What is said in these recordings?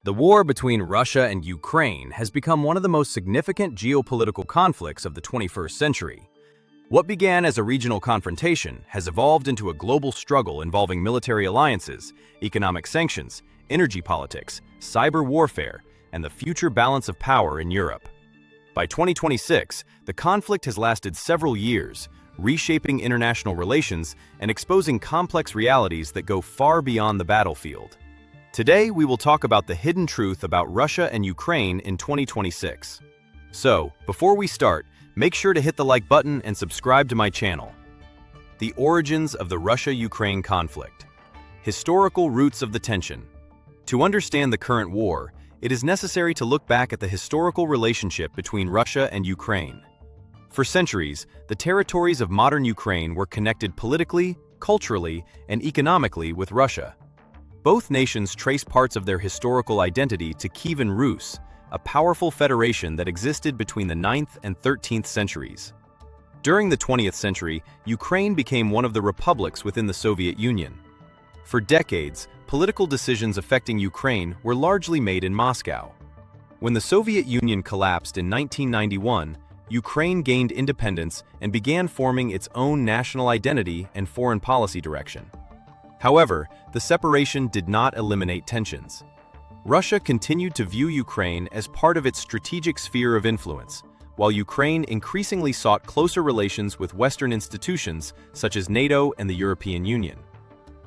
The war between Russia and Ukraine has become one of the most significant geopolitical conflicts of the 21st century. What began as a regional confrontation has evolved into a global struggle involving military alliances, economic sanctions, energy politics, cyber warfare, and the future balance of power in Europe. By 2026, the conflict has lasted several years, reshaping international relations and exposing complex realities that go far beyond the battlefield. Today, we will talk about the hidden truth about Russia and Ukraine in 2026. So, before we start, make sure to hit the like button and subscribe to my channel. The origins of the Russia-Ukraine conflict. Historical roots of the tension. To understand the current war, it is necessary to look back at the historical relationship between Russia and Ukraine. For centuries, the territories of modern Ukraine were connected politically, culturally, and economically with Russia. Both nations trace parts of their historical identity to Kievan Rus, a powerful federation that existed between the 9th and 13th centuries. During the 20th century, Ukraine became one of the republics within the Soviet Union. For decades, political decisions affecting Ukraine were largely made in Moscow. When the Soviet Union collapsed in 1991, Ukraine gained independence and began forming its own national identity and foreign policy direction. However, the separation did not eliminate tensions. Russia continued to view Ukraine as part of its strategic sphere of influence, while Ukraine increasingly sought closer relations with Western institutions such as NATO and the European Union.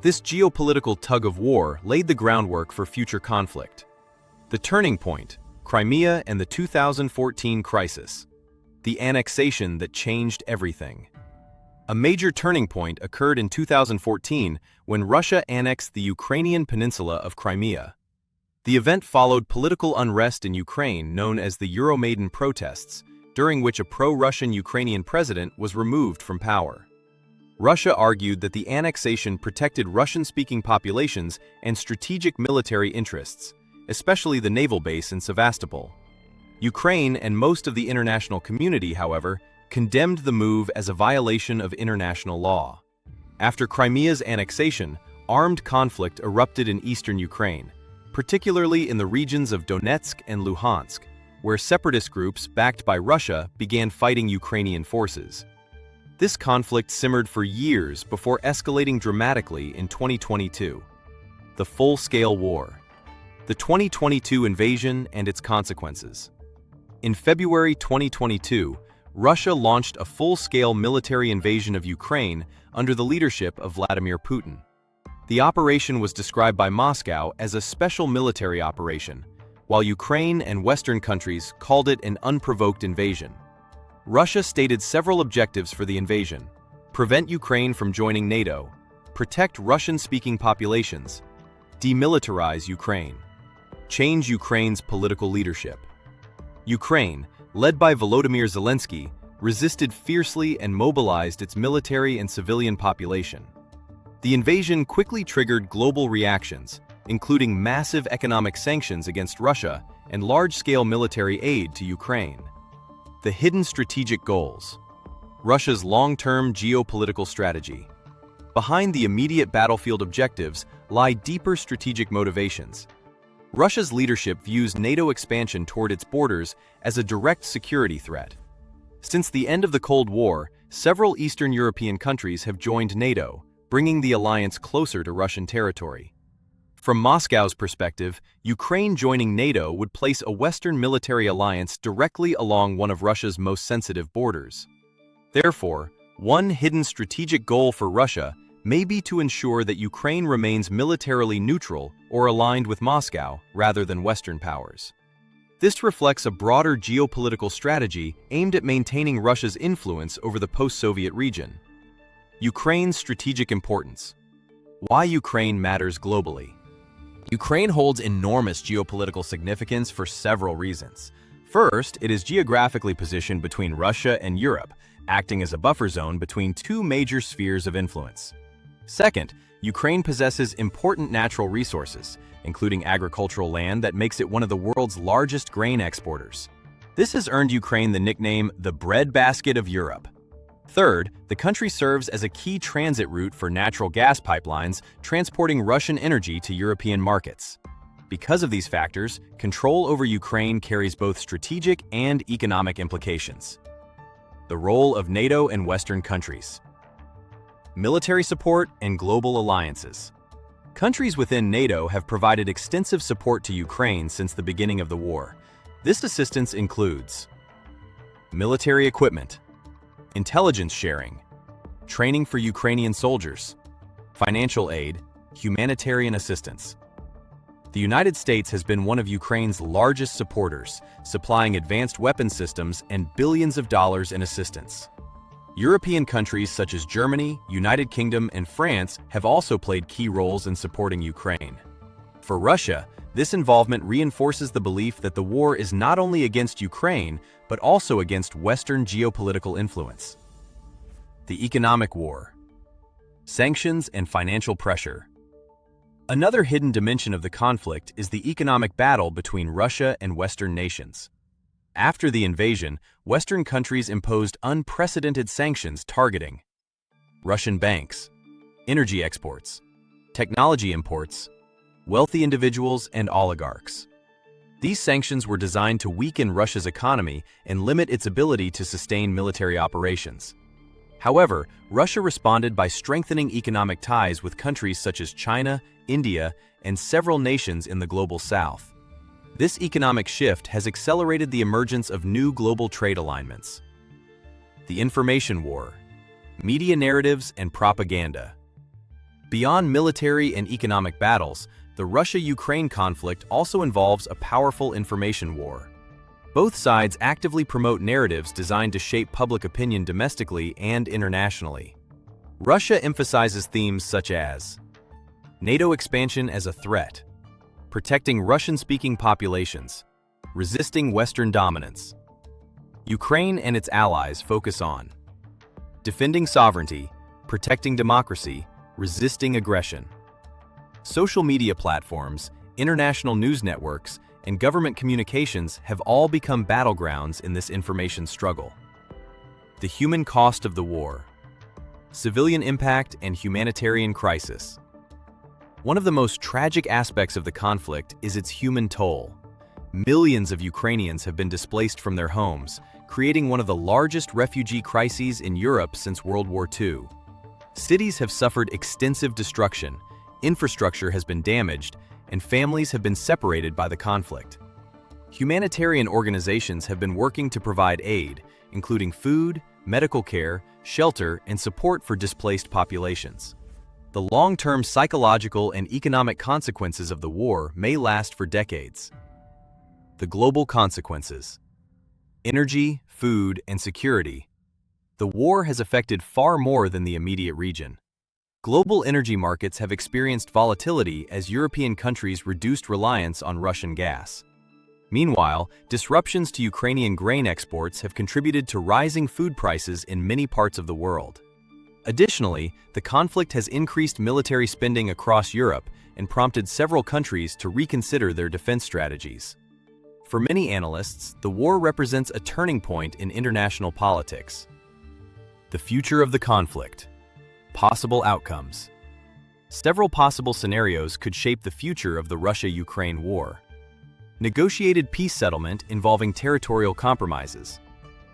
This geopolitical tug-of-war laid the groundwork for future conflict. The turning point, Crimea and the 2014 crisis. The annexation that changed everything. A major turning point occurred in 2014 when Russia annexed the Ukrainian peninsula of Crimea. The event followed political unrest in Ukraine known as the Euromaidan protests, during which a pro-Russian Ukrainian president was removed from power. Russia argued that the annexation protected Russian-speaking populations and strategic military interests, especially the naval base in Sevastopol. Ukraine and most of the international community, however, condemned the move as a violation of international law. After Crimea's annexation, armed conflict erupted in eastern Ukraine, particularly in the regions of Donetsk and Luhansk, where separatist groups backed by Russia began fighting Ukrainian forces. This conflict simmered for years before escalating dramatically in 2022. The full-scale war. The 2022 invasion and its consequences. In February 2022, Russia launched a full-scale military invasion of Ukraine under the leadership of Vladimir Putin. The operation was described by Moscow as a special military operation, while Ukraine and Western countries called it an unprovoked invasion. Russia stated several objectives for the invasion: prevent Ukraine from joining NATO, protect Russian-speaking populations, demilitarize Ukraine, change Ukraine's political leadership. Ukraine, led by Volodymyr Zelensky, resisted fiercely and mobilized its military and civilian population. The invasion quickly triggered global reactions, including massive economic sanctions against Russia and large-scale military aid to Ukraine. The hidden strategic goals. Russia's long-term geopolitical strategy. Behind the immediate battlefield objectives lie deeper strategic motivations. Russia's leadership views NATO expansion toward its borders as a direct security threat. Since the end of the Cold War, several Eastern European countries have joined NATO, bringing the alliance closer to Russian territory. From Moscow's perspective, Ukraine joining NATO would place a Western military alliance directly along one of Russia's most sensitive borders. Therefore, one hidden strategic goal for Russia may be to ensure that Ukraine remains militarily neutral or aligned with Moscow rather than Western powers. This reflects a broader geopolitical strategy aimed at maintaining Russia's influence over the post-Soviet region. Ukraine's strategic importance. Why Ukraine matters globally. Ukraine holds enormous geopolitical significance for several reasons. First, it is geographically positioned between Russia and Europe, acting as a buffer zone between two major spheres of influence. Second, Ukraine possesses important natural resources, including agricultural land that makes it one of the world's largest grain exporters. This has earned Ukraine the nickname the breadbasket of Europe. Third, the country serves as a key transit route for natural gas pipelines transporting Russian energy to European markets. Because of these factors, control over Ukraine carries both strategic and economic implications. The role of NATO and Western countries. Military support and global alliances. Countries within NATO have provided extensive support to Ukraine since the beginning of the war. This assistance includes military equipment, intelligence sharing, training for Ukrainian soldiers, financial aid, humanitarian assistance. The United States has been one of Ukraine's largest supporters, supplying advanced weapon systems and billions of dollars in assistance. European countries such as Germany, United Kingdom, and France have also played key roles in supporting Ukraine. For Russia, this involvement reinforces the belief that the war is not only against Ukraine, but also against Western geopolitical influence. The economic war. Sanctions and financial pressure. Another hidden dimension of the conflict is the economic battle between Russia and Western nations. After the invasion, Western countries imposed unprecedented sanctions targeting Russian banks, energy exports, technology imports, wealthy individuals, and oligarchs. These sanctions were designed to weaken Russia's economy and limit its ability to sustain military operations. However, Russia responded by strengthening economic ties with countries such as China, India, and several nations in the global south. This economic shift has accelerated the emergence of new global trade alignments. The information war, media narratives, and propaganda. Beyond military and economic battles, the Russia-Ukraine conflict also involves a powerful information war. Both sides actively promote narratives designed to shape public opinion domestically and internationally. Russia emphasizes themes such as NATO expansion as a threat, protecting Russian-speaking populations, resisting Western dominance. Ukraine and its allies focus on defending sovereignty, protecting democracy, resisting aggression. Social media platforms, international news networks, and government communications have all become battlegrounds in this information struggle. The human cost of the war. Civilian impact and humanitarian crisis. One of the most tragic aspects of the conflict is its human toll. Millions of Ukrainians have been displaced from their homes, creating one of the largest refugee crises in Europe since World War II. Cities have suffered extensive destruction, infrastructure has been damaged, and families have been separated by the conflict. Humanitarian organizations have been working to provide aid, including food, medical care, shelter, and support for displaced populations. The long-term psychological and economic consequences of the war may last for decades. The global consequences. Energy, food, and security. The war has affected far more than the immediate region. Global energy markets have experienced volatility as European countries reduced reliance on Russian gas. Meanwhile, disruptions to Ukrainian grain exports have contributed to rising food prices in many parts of the world. Additionally, the conflict has increased military spending across Europe and prompted several countries to reconsider their defense strategies. For many analysts, the war represents a turning point in international politics. The future of the conflict. Possible outcomes. Several possible scenarios could shape the future of the Russia-Ukraine war. Negotiated peace settlement involving territorial compromises.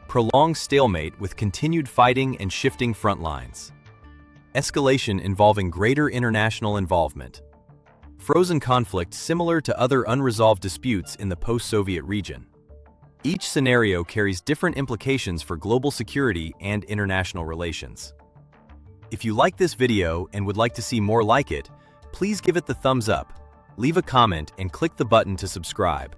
Prolonged stalemate with continued fighting and shifting front lines. Escalation involving greater international involvement. Frozen conflict similar to other unresolved disputes in the post-Soviet region. Each scenario carries different implications for global security and international relations. If you like this video and would like to see more like it, please give it the thumbs up, leave a comment, and click the button to subscribe.